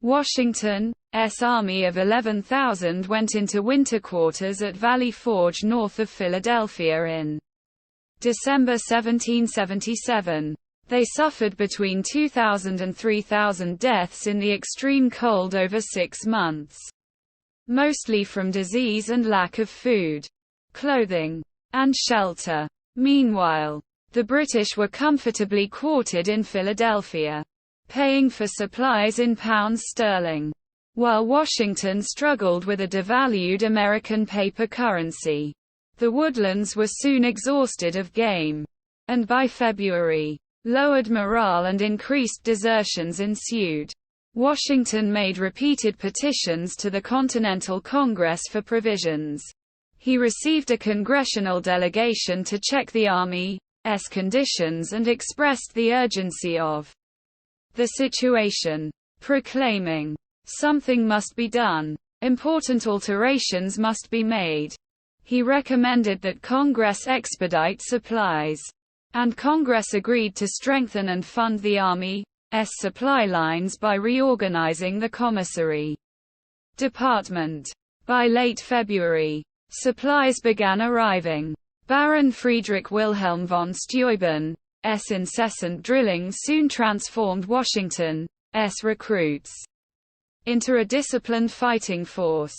Washington's army of 11,000 went into winter quarters at Valley Forge north of Philadelphia in December 1777. They suffered between 2,000 and 3,000 deaths in the extreme cold over 6 months, mostly from disease and lack of food, clothing, and shelter. Meanwhile, the British were comfortably quartered in Philadelphia, paying for supplies in pounds sterling, while Washington struggled with a devalued American paper currency. The woodlands were soon exhausted of game, and by February, lowered morale and increased desertions ensued. Washington made repeated petitions to the Continental Congress for provisions. He received a congressional delegation to check the Army's conditions and expressed the urgency of the situation, proclaiming, "Something must be done. Important alterations must be made." He recommended that Congress expedite supplies, and Congress agreed to strengthen and fund the Army's supply lines by reorganizing the Commissary Department. By late February, supplies began arriving. Baron Friedrich Wilhelm von Steuben's incessant drilling soon transformed Washington's recruits into a disciplined fighting force,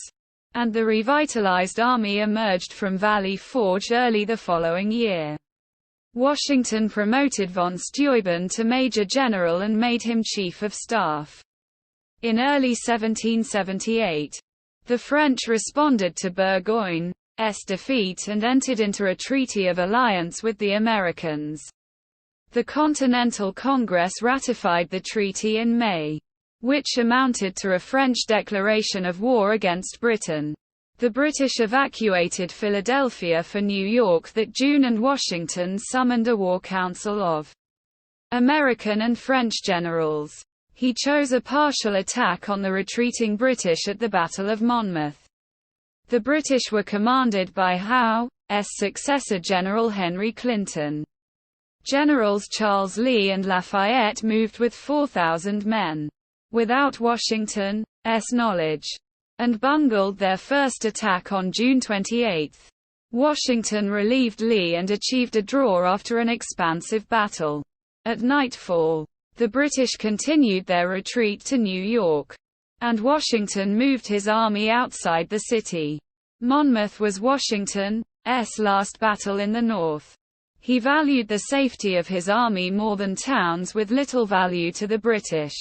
and the revitalized army emerged from Valley Forge early the following year. Washington promoted von Steuben to Major General and made him Chief of Staff. In early 1778, the French responded to Burgoyne's defeat and entered into a treaty of alliance with the Americans. The Continental Congress ratified the treaty in May, which amounted to a French declaration of war against Britain. The British evacuated Philadelphia for New York that June, and Washington summoned a war council of American and French generals. He chose a partial attack on the retreating British at the Battle of Monmouth. The British were commanded by Howe's successor General Henry Clinton. Generals Charles Lee and Lafayette moved with 4,000 men, without Washington's knowledge, and bungled their first attack on June 28. Washington relieved Lee and achieved a draw after an expansive battle. At nightfall, the British continued their retreat to New York, and Washington moved his army outside the city. Monmouth was Washington's last battle in the North. He valued the safety of his army more than towns with little value to the British.